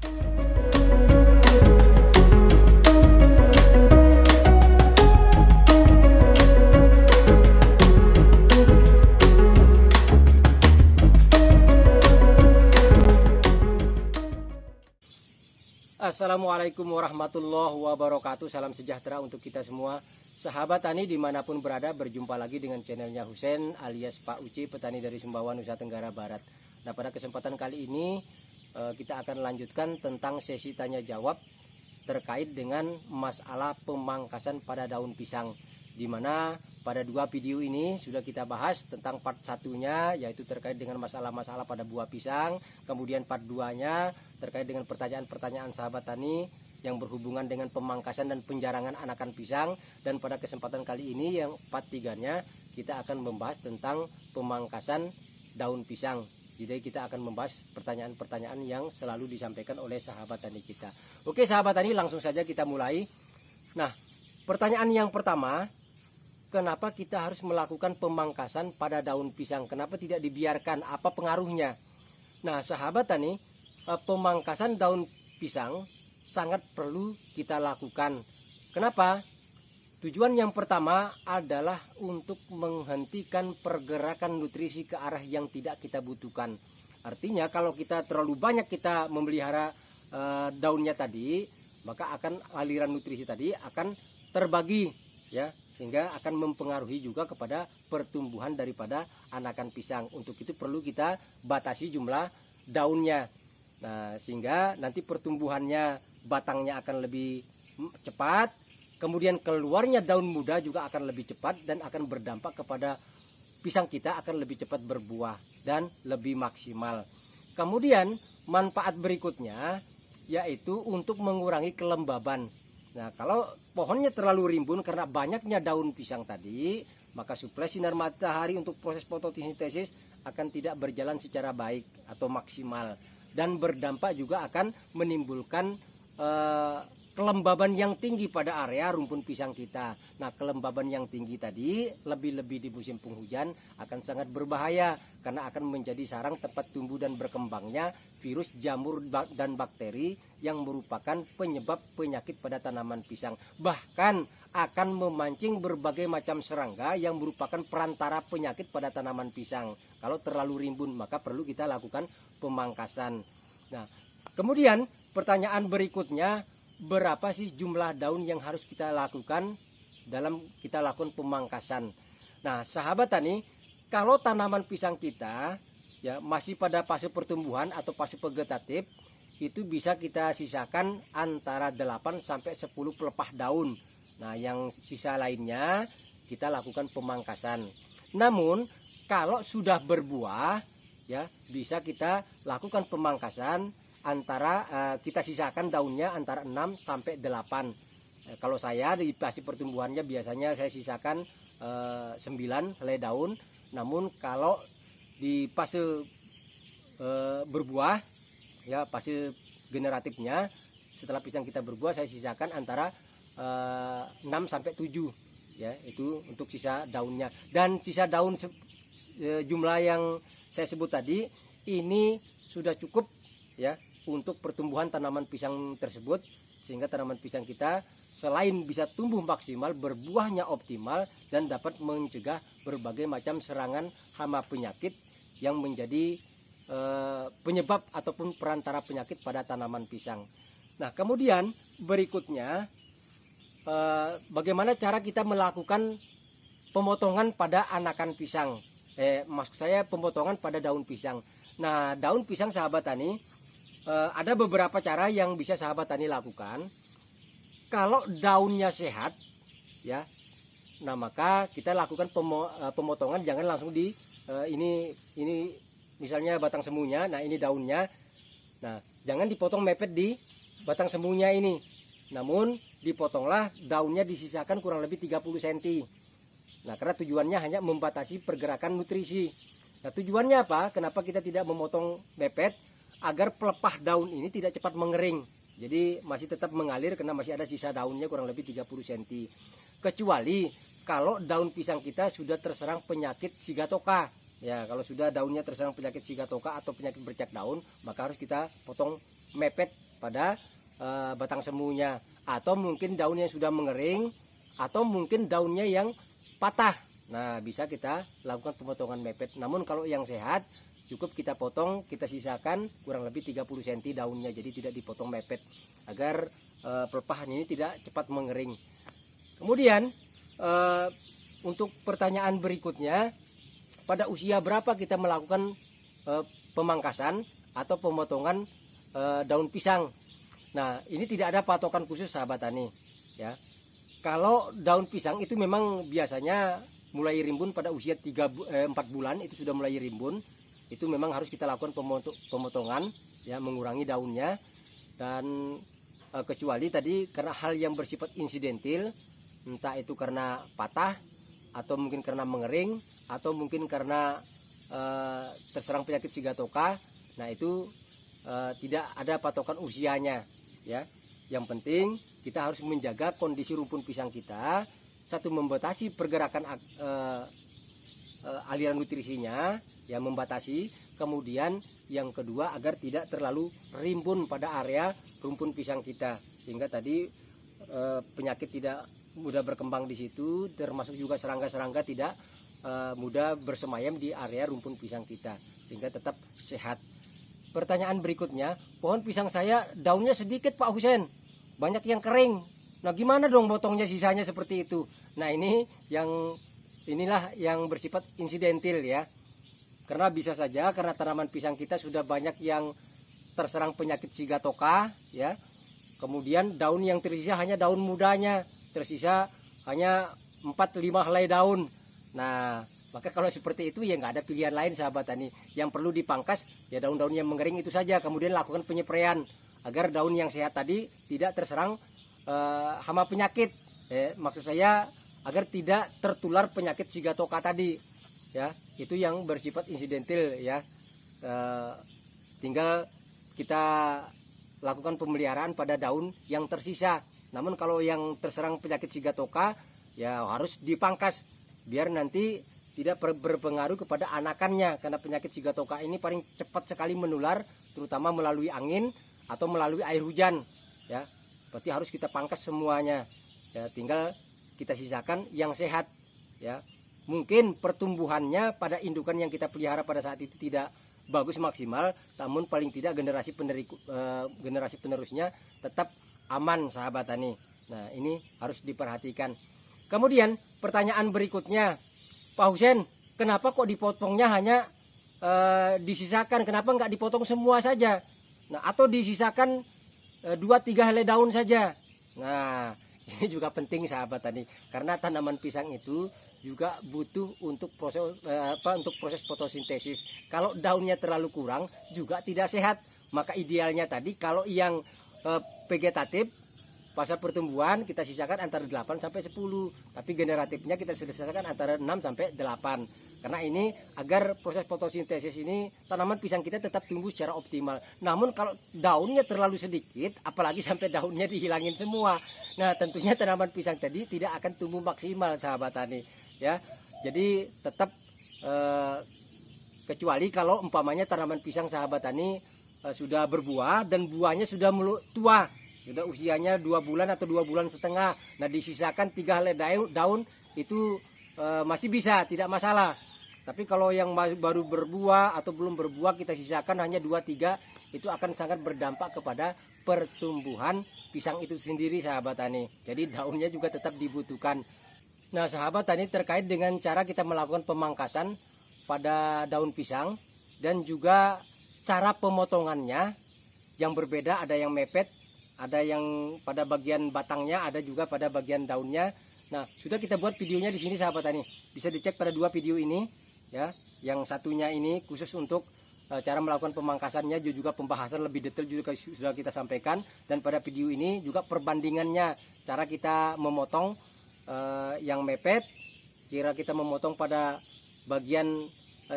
Assalamualaikum warahmatullahi wabarakatuh. Salam sejahtera untuk kita semua. Sahabat tani dimanapun berada, berjumpa lagi dengan channelnya Husein alias Pak Uci, petani dari Sumbawa, Nusa Tenggara Barat. Nah, pada kesempatan kali ini kita akan lanjutkan tentang sesi tanya jawab terkait dengan masalah pemangkasan pada daun pisang, dimana pada dua video ini sudah kita bahas tentang part satunya, yaitu terkait dengan masalah-masalah pada buah pisang. Kemudian part 2-nya terkait dengan pertanyaan-pertanyaan sahabat tani yang berhubungan dengan pemangkasan dan penjarangan anakan pisang. Dan pada kesempatan kali ini yang part 3-nya kita akan membahas tentang pemangkasan daun pisang. Jadi kita akan membahas pertanyaan-pertanyaan yang selalu disampaikan oleh sahabat tani kita. Oke sahabat tani, langsung saja kita mulai. Nah, pertanyaan yang pertama, kenapa kita harus melakukan pemangkasan pada daun pisang? Kenapa tidak dibiarkan? Apa pengaruhnya? Nah, sahabat tani, pemangkasan daun pisang sangat perlu kita lakukan. Kenapa? Tujuan yang pertama adalah untuk menghentikan pergerakan nutrisi ke arah yang tidak kita butuhkan. Artinya kalau kita terlalu banyak kita memelihara daunnya tadi, maka akan aliran nutrisi tadi akan terbagi, ya, sehingga akan mempengaruhi juga kepada pertumbuhan daripada anakan pisang. Untuk itu perlu kita batasi jumlah daunnya. Nah, sehingga nanti pertumbuhannya, batangnya akan lebih cepat, kemudian keluarnya daun muda juga akan lebih cepat dan akan berdampak kepada pisang kita akan lebih cepat berbuah dan lebih maksimal. Kemudian manfaat berikutnya yaitu untuk mengurangi kelembaban. Nah, kalau pohonnya terlalu rimbun karena banyaknya daun pisang tadi, maka suplai sinar matahari untuk proses fotosintesis akan tidak berjalan secara baik atau maksimal, dan berdampak juga akan menimbulkan kelembaban yang tinggi pada area rumpun pisang kita. Nah, kelembaban yang tinggi tadi lebih-lebih di musim penghujan akan sangat berbahaya karena akan menjadi sarang tempat tumbuh dan berkembangnya virus, jamur dan bakteri yang merupakan penyebab penyakit pada tanaman pisang. Bahkan akan memancing berbagai macam serangga yang merupakan perantara penyakit pada tanaman pisang. Kalau terlalu rimbun, maka perlu kita lakukan pemangkasan. Nah, kemudian pertanyaan berikutnya, berapa sih jumlah daun yang harus kita lakukan dalam kita lakukan pemangkasan? Nah, sahabat tani, kalau tanaman pisang kita ya masih pada fase pertumbuhan atau fase vegetatif, itu bisa kita sisakan antara 8 sampai 10 pelepah daun. Nah, yang sisa lainnya kita lakukan pemangkasan. Namun, kalau sudah berbuah ya bisa kita lakukan pemangkasan antara kita sisakan daunnya antara 6 sampai 8. Kalau saya di fase pertumbuhannya biasanya saya sisakan 9 helai daun. Namun kalau di fase berbuah ya fase generatifnya, setelah pisang kita berbuah, saya sisakan antara 6 sampai 7 ya, itu untuk sisa daunnya. Dan sisa daun jumlah yang saya sebut tadi ini sudah cukup ya untuk pertumbuhan tanaman pisang tersebut, sehingga tanaman pisang kita selain bisa tumbuh maksimal, berbuahnya optimal, dan dapat mencegah berbagai macam serangan hama penyakit yang menjadi penyebab ataupun perantara penyakit pada tanaman pisang. Nah, kemudian berikutnya bagaimana cara kita melakukan pemotongan pada anakan pisang, maksud saya pemotongan pada daun pisang. Nah, daun pisang sahabat tani, ada beberapa cara yang bisa sahabat tani lakukan. Kalau daunnya sehat ya, nah maka kita lakukan pemotongan, jangan langsung di ini misalnya batang semunya. Nah, ini daunnya. Nah, jangan dipotong mepet di batang semunya ini. Namun dipotonglah daunnya, disisakan kurang lebih 30 cm. Nah, karena tujuannya hanya membatasi pergerakan nutrisi. Nah, tujuannya apa? Kenapa kita tidak memotong mepet? Agar pelepah daun ini tidak cepat mengering. Jadi masih tetap mengalir karena masih ada sisa daunnya kurang lebih 30 cm. Kecuali kalau daun pisang kita sudah terserang penyakit sigatoka. Ya, kalau sudah daunnya terserang penyakit sigatoka atau penyakit bercak daun, maka harus kita potong mepet pada batang semunya, atau mungkin daunnya sudah mengering, atau mungkin daunnya yang patah. Nah, bisa kita lakukan pemotongan mepet. Namun kalau yang sehat cukup kita potong, kita sisakan kurang lebih 30 cm daunnya, jadi tidak dipotong mepet agar pelepah ini tidak cepat mengering. Kemudian untuk pertanyaan berikutnya, pada usia berapa kita melakukan pemangkasan atau pemotongan daun pisang? Nah, ini tidak ada patokan khusus sahabat tani ya. Kalau daun pisang itu memang biasanya mulai rimbun pada usia 4 bulan itu sudah mulai rimbun. Itu memang harus kita lakukan pemotongan ya, mengurangi daunnya. Dan kecuali tadi karena hal yang bersifat insidentil, entah itu karena patah atau mungkin karena mengering atau mungkin karena terserang penyakit sigatoka. Nah, itu tidak ada patokan usianya ya. Yang penting kita harus menjaga kondisi rumpun pisang kita, satu membatasi pergerakan aliran nutrisinya ya, membatasi. Kemudian yang kedua agar tidak terlalu rimbun pada area rumpun pisang kita, sehingga tadi penyakit tidak mudah berkembang di situ, termasuk juga serangga-serangga tidak mudah bersemayam di area rumpun pisang kita, sehingga tetap sehat. Pertanyaan berikutnya, pohon pisang saya daunnya sedikit Pak Husen, banyak yang kering. Nah, gimana dong potongnya sisanya seperti itu? Nah, inilah yang bersifat insidentil ya. Karena bisa saja karena tanaman pisang kita sudah banyak yang terserang penyakit sigatoka ya. Kemudian daun yang tersisa hanya daun mudanya, tersisa hanya 4-5 helai daun. Nah, maka kalau seperti itu ya nggak ada pilihan lain sahabat tani. Yang perlu dipangkas ya daun-daun yang mengering itu saja. Kemudian lakukan penyepraian agar daun yang sehat tadi tidak terserang hama penyakit. Maksud saya agar tidak tertular penyakit sigatoka tadi. Ya, itu yang bersifat insidentil ya. Tinggal kita lakukan pemeliharaan pada daun yang tersisa. Namun kalau yang terserang penyakit sigatoka ya harus dipangkas biar nanti tidak berpengaruh kepada anakannya, karena penyakit sigatoka ini paling cepat sekali menular, terutama melalui angin atau melalui air hujan ya. Berarti harus kita pangkas semuanya ya, tinggal kita sisakan yang sehat ya. Mungkin pertumbuhannya pada indukan yang kita pelihara pada saat itu tidak bagus maksimal, namun paling tidak generasi penerusnya tetap aman sahabat tani. Nah, ini harus diperhatikan. Kemudian pertanyaan berikutnya, Pak Husen, kenapa kok dipotongnya hanya disisakan, kenapa nggak dipotong semua saja? Nah, atau disisakan 2-3 helai daun saja. Nah, ini juga penting sahabat tani, karena tanaman pisang itu juga butuh untuk proses fotosintesis. Kalau daunnya terlalu kurang juga tidak sehat. Maka idealnya tadi kalau yang vegetatif fase pertumbuhan kita sisakan antara 8 sampai 10, tapi generatifnya kita sisakan antara 6 sampai 8. Karena ini agar proses fotosintesis ini tanaman pisang kita tetap tumbuh secara optimal. Namun kalau daunnya terlalu sedikit, apalagi sampai daunnya dihilangin semua, nah tentunya tanaman pisang tadi tidak akan tumbuh maksimal sahabat tani ya. Jadi tetap kecuali kalau umpamanya tanaman pisang sahabat tani sudah berbuah dan buahnya sudah tua, sudah usianya 2 bulan atau 2 bulan setengah. Nah, disisakan 3 helai daun itu masih bisa, tidak masalah. Tapi kalau yang baru berbuah atau belum berbuah kita sisakan hanya 2-3, itu akan sangat berdampak kepada pertumbuhan pisang itu sendiri sahabat tani. Jadi daunnya juga tetap dibutuhkan. Nah, sahabat tani, terkait dengan cara kita melakukan pemangkasan pada daun pisang dan juga cara pemotongannya yang berbeda, ada yang mepet, ada yang pada bagian batangnya, ada juga pada bagian daunnya. Nah, sudah kita buat videonya di sini sahabat tani. Bisa dicek pada 2 video ini ya. Yang satunya ini khusus untuk cara melakukan pemangkasannya, juga pembahasan lebih detail juga sudah kita sampaikan, dan pada video ini juga perbandingannya cara kita memotong yang mepet, kira kita memotong pada bagian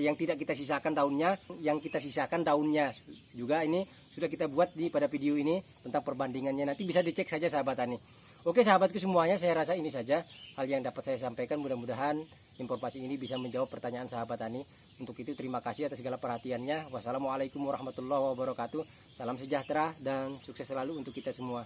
yang tidak kita sisakan daunnya, yang kita sisakan daunnya juga ini sudah kita buat pada video ini tentang perbandingannya. Nanti bisa dicek saja sahabat tani. Oke sahabatku semuanya, saya rasa ini saja hal yang dapat saya sampaikan. Mudah-mudahan informasi ini bisa menjawab pertanyaan sahabat tani. Untuk itu terima kasih atas segala perhatiannya. Wassalamualaikum warahmatullahi wabarakatuh. Salam sejahtera dan sukses selalu untuk kita semua.